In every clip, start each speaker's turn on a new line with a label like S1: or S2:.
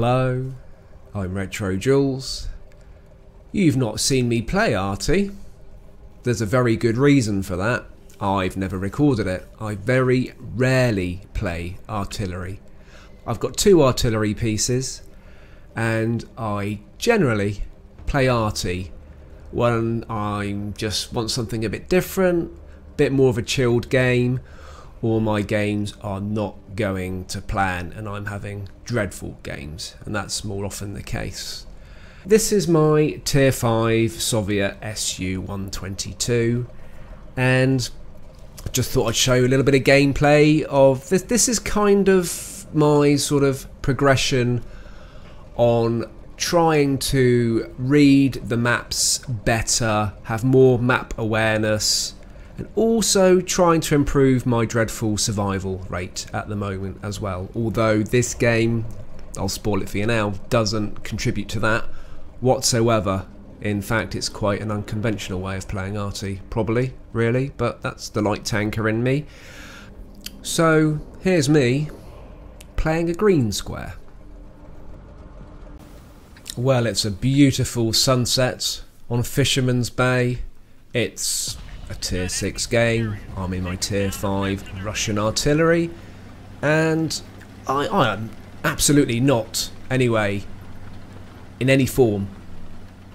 S1: Hello, I'm RetroJules. You've not seen me play Arty. There's a very good reason for that. I've never recorded it. I very rarely play artillery. I've got 2 artillery pieces and I generally play Arty when I just want something a bit different, a bit more of a chilled game, or my games are not going to plan and I'm having dreadful games, and that's more often the case. This is my Tier 5 Soviet Su-122 and just thought I'd show you a little bit of gameplay of this. This is kind of my sort of progression on trying to read the maps better, have more map awareness, and also trying to improve my dreadful survival rate at the moment as well. Although this game, I'll spoil it for you now, doesn't contribute to that whatsoever. In fact, it's quite an unconventional way of playing Arty, probably, really, but that's the light tanker in me. So here's me playing a green square. Well, it's a beautiful sunset on Fisherman's Bay. It's a Tier 6 game. I'm in my Tier 5 Russian artillery, and I am absolutely not, anyway, in any form,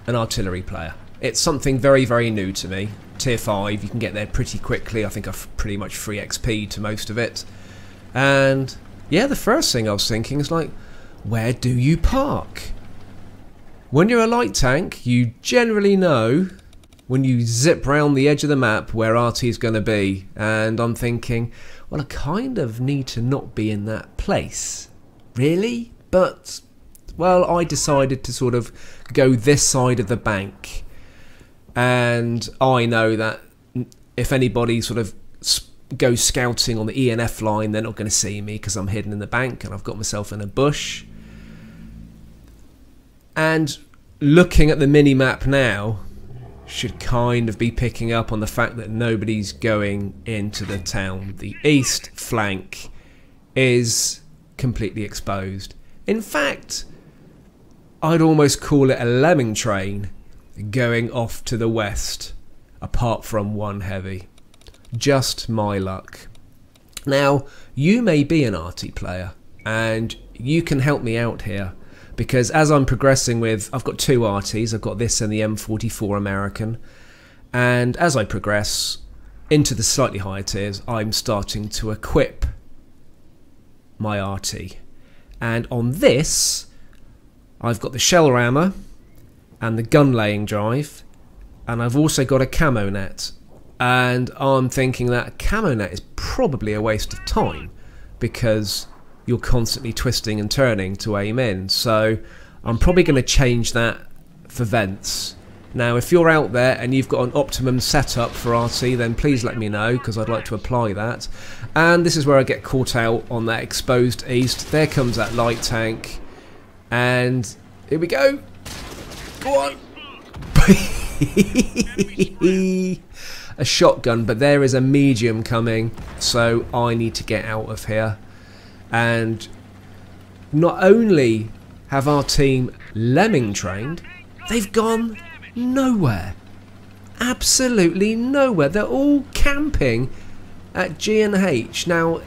S1: an artillery player. It's something very, very new to me. Tier 5, you can get there pretty quickly. I think I've pretty much free XP to most of it. And yeah, the first thing I was thinking is like, where do you park? When you're a light tank, you generally know when you zip round the edge of the map where Arty is going to be, and I'm thinking, well, I kind of need to not be in that place, really? But, well, I decided to sort of go this side of the bank, and I know that if anybody sort of goes scouting on the ENF line, they're not going to see me because I'm hidden in the bank and I've got myself in a bush. And looking at the mini-map now, should kind of be picking up on the fact that nobody's going into the town. The east flank is completely exposed. In fact, I'd almost call it a lemming train going off to the west, apart from one heavy. Just my luck. Now, you may be an Arty player, and you can help me out here, because as I'm progressing with, I've got 2 Artys, I've got this and the M44 American, and as I progress into the slightly higher tiers, I'm starting to equip my Arty. And on this, I've got the shell rammer and the gun laying drive, and I've also got a camo net. And I'm thinking that a camo net is probably a waste of time because you're constantly twisting and turning to aim in. So I'm probably going to change that for vents. Now, if you're out there and you've got an optimum setup for Arty, then please let me know, because I'd like to apply that. And this is where I get caught out on that exposed east. There comes that light tank. And here we go. Go on. A shotgun, but there is a medium coming, so I need to get out of here. And not only have our team lemming trained, they've gone nowhere. Absolutely nowhere. They're all camping at G and H. Now,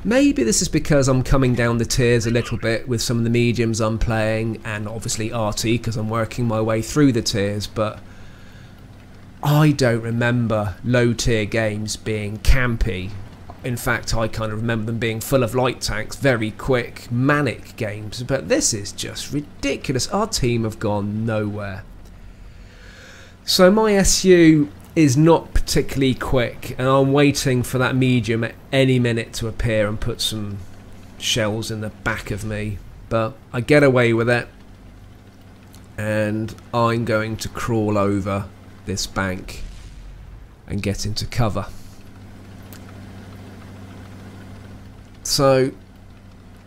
S1: maybe this is because I'm coming down the tiers a little bit with some of the mediums I'm playing, and obviously Arty because I'm working my way through the tiers, but I don't remember low tier games being campy. In fact, I kind of remember them being full of light tanks, very quick, manic games, but this is just ridiculous. Our team have gone nowhere. So my SU is not particularly quick, and I'm waiting for that medium at any minute to appear and put some shells in the back of me, but I get away with it, and I'm going to crawl over this bank and get into cover. So,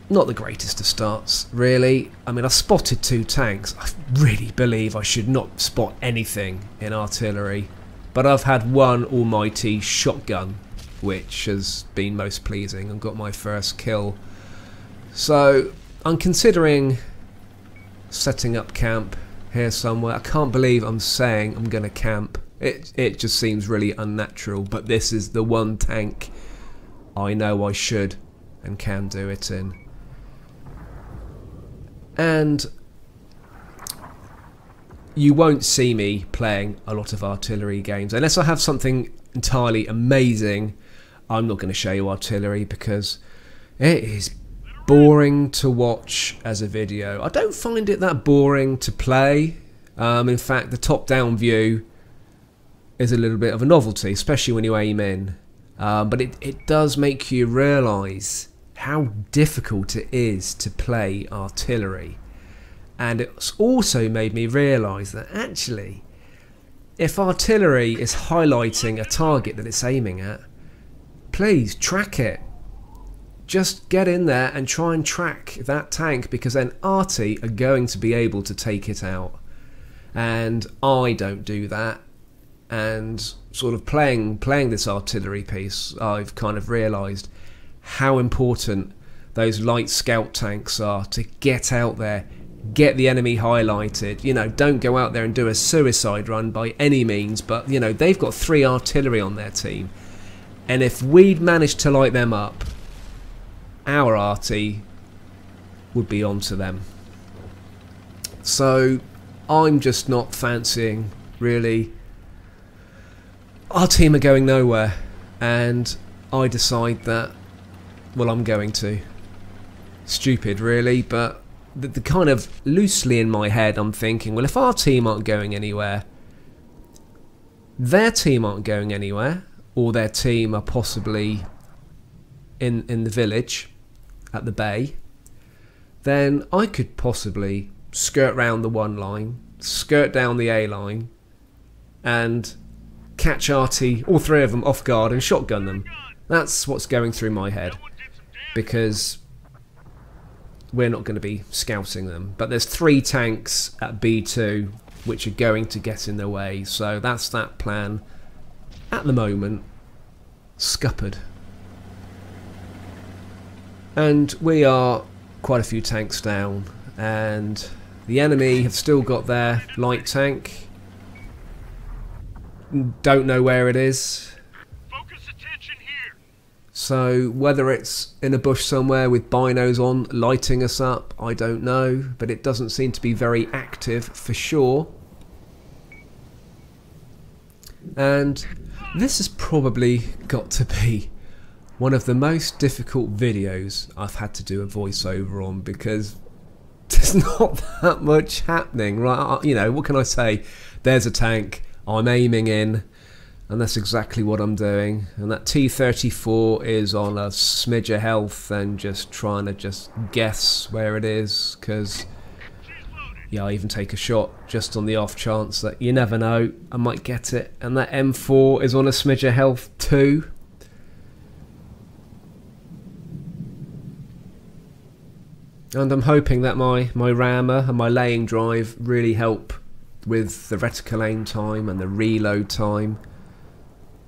S1: not the greatest of starts, really. I mean, I spotted 2 tanks. I really believe I should not spot anything in artillery, but I've had one almighty shotgun, which has been most pleasing and got my first kill. So I'm considering setting up camp here somewhere. I can't believe I'm saying I'm going to camp. It just seems really unnatural, but this is the one tank I know I should and can do it in. And you won't see me playing a lot of artillery games unless I have something entirely amazing. I'm not going to show you artillery because it is boring to watch as a video. I don't find it that boring to play. In fact, the top-down view is a little bit of a novelty, especially when you aim in. But it does make you realise how difficult it is to play artillery. And it's also made me realise that actually, if artillery is highlighting a target that it's aiming at, please track it. Just get in there and try and track that tank, because then arty are going to be able to take it out. And I don't do that. And sort of playing this artillery piece, I've kind of realised how important those light scout tanks are to get out there, get the enemy highlighted. You know, don't go out there and do a suicide run by any means, but you know, they've got 3 artillery on their team, and if we'd managed to light them up, our arty would be onto them. So I'm just not fancying, really. Our team are going nowhere, and I decide that, well, I'm going to. Stupid, really, but the kind of loosely in my head I'm thinking, well, if our team aren't going anywhere, their team aren't going anywhere, or their team are possibly in the village at the bay, then I could possibly skirt round the 1 line, skirt down the A line, and catch arty, all 3 of them off guard, and shotgun them. That's what's going through my head, because we're not going to be scouting them. But there's 3 tanks at B2 which are going to get in the way, so that's that plan at the moment scuppered. And we are quite a few tanks down, and the enemy have still got their light tank. Don't know where it is.
S2: Focus attention here.
S1: So whether it's in a bush somewhere with binos on lighting us up, I don't know, but it doesn't seem to be very active for sure. And this has probably got to be one of the most difficult videos I've had to do a voiceover on, because there's not that much happening, right? You know, what can I say? There's a tank, I'm aiming in, and that's exactly what I'm doing. And that T-34 is on a smidge of health and just trying to just guess where it is, because yeah, I even take a shot just on the off chance that you never know, I might get it. And that M4 is on a smidge of health too. And I'm hoping that my rammer and my laying drive really help with the reticle aim time and the reload time.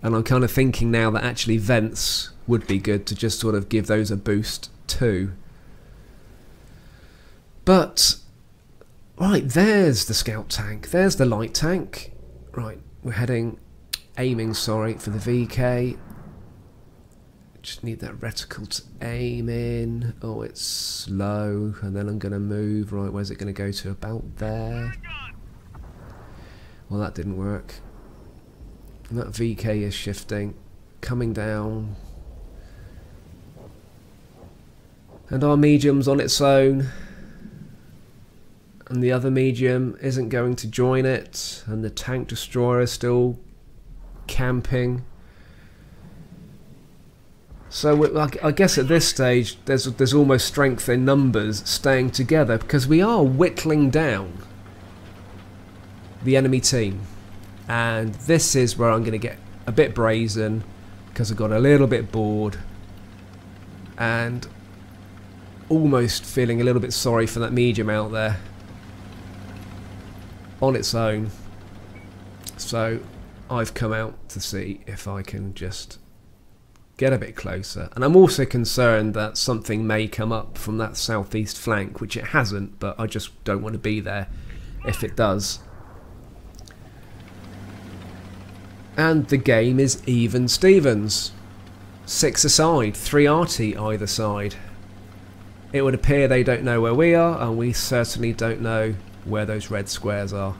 S1: And I'm kind of thinking now that actually vents would be good to just sort of give those a boost too. But right, there's the scout tank, there's the light tank. Right, we're aiming for the VK. Just need that reticle to aim in. Oh, it's slow, and then I'm going to move. Right, where's it going to go to? About there. Well, that didn't work. And that VK is shifting, coming down. And our medium's on its own. And the other medium isn't going to join it. And the tank destroyer is still camping. So I guess at this stage there's almost strength in numbers staying together, because we are whittling down the enemy team. And this is where I'm going to get a bit brazen, because I got a little bit bored and almost feeling a little bit sorry for that medium out there on its own. So I've come out to see if I can just get a bit closer. And I'm also concerned that something may come up from that southeast flank, which it hasn't, but I just don't want to be there if it does. And the game is even Stevens. 6 aside, 3 arty either side. It would appear they don't know where we are, and we certainly don't know where those red squares are.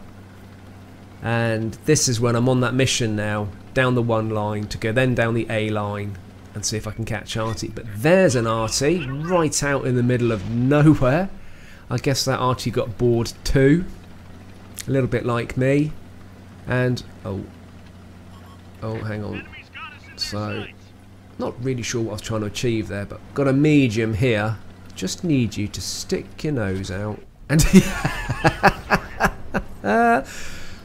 S1: And this is when I'm on that mission now, down the 1 line to go then down the A line and see if I can catch arty. But there's an arty right out in the middle of nowhere. I guess that arty got bored too, a little bit like me. And oh, hang on. So, not really sure what I was trying to achieve there, but got a medium here. Just need you to stick your nose out and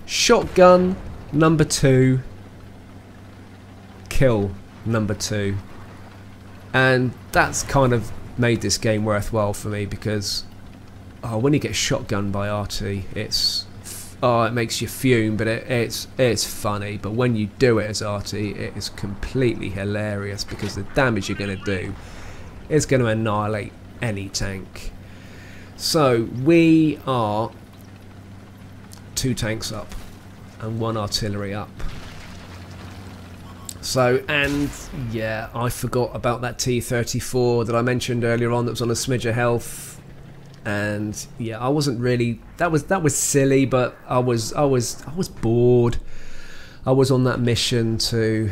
S1: shotgun number 2, kill number 2, and that's kind of made this game worthwhile for me because when you get shotgunned by RT, it makes you fume, but it's funny. But when you do it as RT, it is completely hilarious because the damage you're going to do is going to annihilate any tank. So we are 2 tanks up and 1 artillery up. So, and yeah, I forgot about that T-34 that I mentioned earlier on that was on a smidge of health. And yeah, I wasn't really, that was silly, but I was bored. I was on that mission to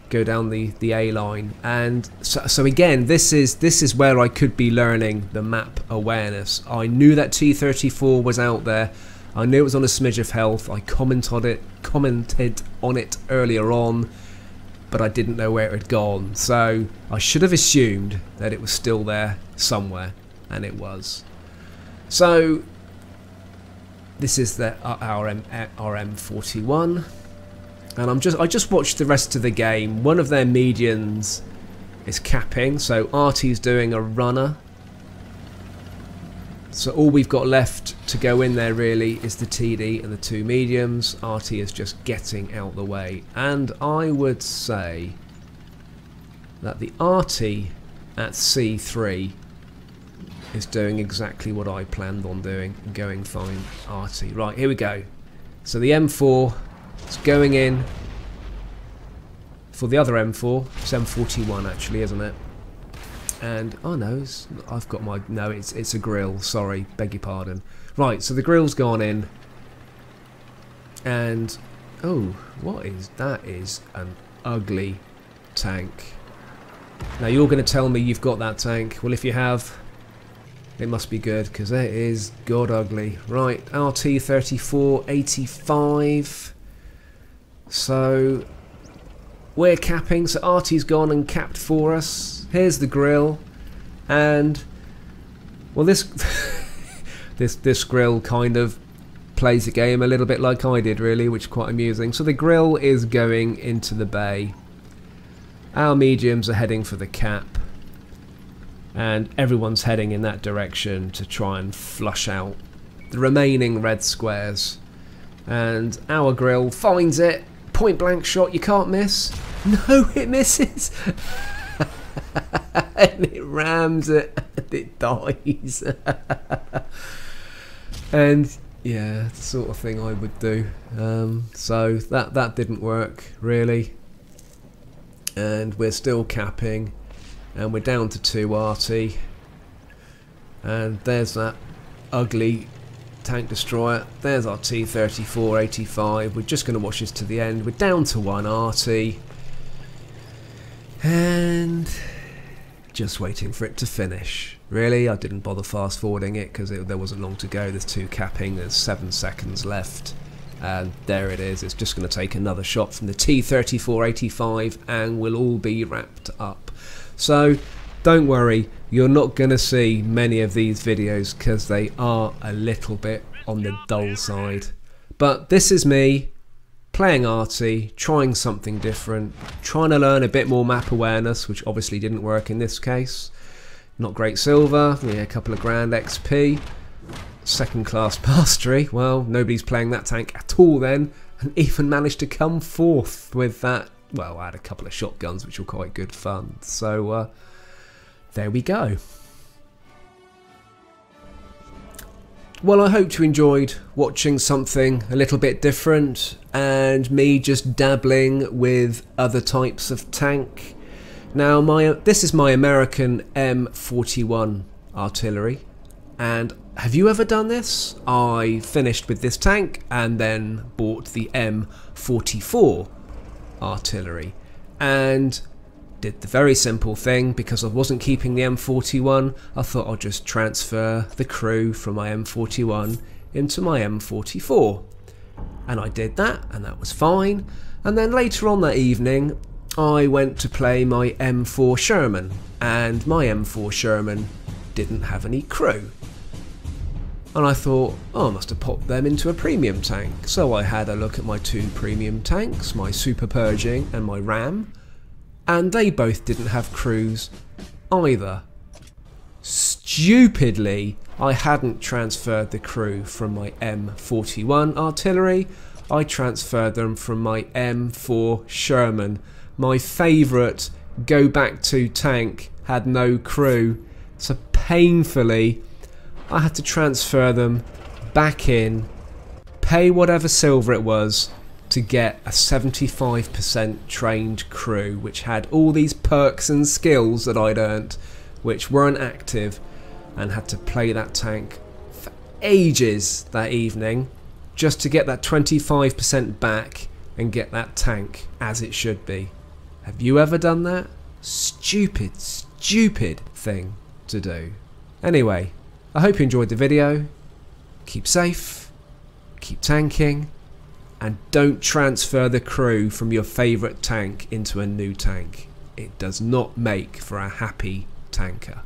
S1: go down the A line, and so again, this is where I could be learning the map awareness. I knew that T-34 was out there. I knew it was on a smidge of health. I commented on it earlier on, but I didn't know where it had gone. So I should have assumed that it was still there somewhere, and it was. So this is the RM41, and I just watched the rest of the game. One of their medians is capping, so Artie's doing a runner. So all we've got left to go in there really is the TD and the 2 mediums. Artie is just getting out the way, and I would say that the Artie at C3 is doing exactly what I planned on doing, going find Artie. Right, here we go. So the M4 is going in for the other M4. It's M41 actually, isn't it? And oh no, I've got my, no, it's a grill. Sorry, beg your pardon. Right, so the grill's gone in, and oh, what is that? Is an ugly tank. Now you're going to tell me you've got that tank. Well, if you have, it must be good, because it is god ugly. Right, RT34 85. So we're capping. So Artie's gone and capped for us. Here's the grill, and well, this this grill kind of plays the game a little bit like I did, really, which is quite amusing. So the grill is going into the bay. Our mediums are heading for the cap, and everyone's heading in that direction to try and flush out the remaining red squares. And our grill finds it. Point blank shot, you can't miss. No, it misses. And it rams it and it dies. And yeah, the sort of thing I would do. So that didn't work really, and we're still capping, and we're down to 2 RT, and there's that ugly tank destroyer. There's our T-34 85. We're just going to watch this to the end. We're down to 1 RT, and just waiting for it to finish. Really, I didn't bother fast forwarding it because there wasn't long to go. There's 2 capping, there's 7 seconds left, and there it is. It's just going to take another shot from the T-34 85 and we'll all be wrapped up. So don't worry, you're not going to see many of these videos because they are a little bit on the dull side. But this is me playing arty, trying something different, trying to learn a bit more map awareness, which obviously didn't work in this case. Not great silver, yeah, a couple of grand XP, second class mastery. Well, nobody's playing that tank at all then, and even managed to come 4th with that well, I had a couple of shotguns which were quite good fun. So there we go. Well, I hope you enjoyed watching something a little bit different and me just dabbling with other types of tank. Now, this is my American M41 artillery, and have you ever done this? I finished with this tank and then bought the M44 artillery and did the very simple thing. Because I wasn't keeping the M41, I thought I'd just transfer the crew from my M41 into my M44, and I did that, and that was fine. And then later on that evening I went to play my M4 Sherman, and my M4 Sherman didn't have any crew, and I thought, oh, I must have popped them into a premium tank. So I had a look at my two premium tanks, my Super Purging and my Ram, and they both didn't have crews either. Stupidly, I hadn't transferred the crew from my M41 artillery, I transferred them from my M4 Sherman. My favourite go back to tank had no crew, so painfully I had to transfer them back in, pay whatever silver it was to get a 75% trained crew, which had all these perks and skills that I'd earned which weren't active, and had to play that tank for ages that evening just to get that 25% back and get that tank as it should be. Have you ever done that? Stupid thing to do. Anyway, I hope you enjoyed the video. Keep safe, keep tanking, and don't transfer the crew from your favourite tank into a new tank. It does not make for a happy tanker.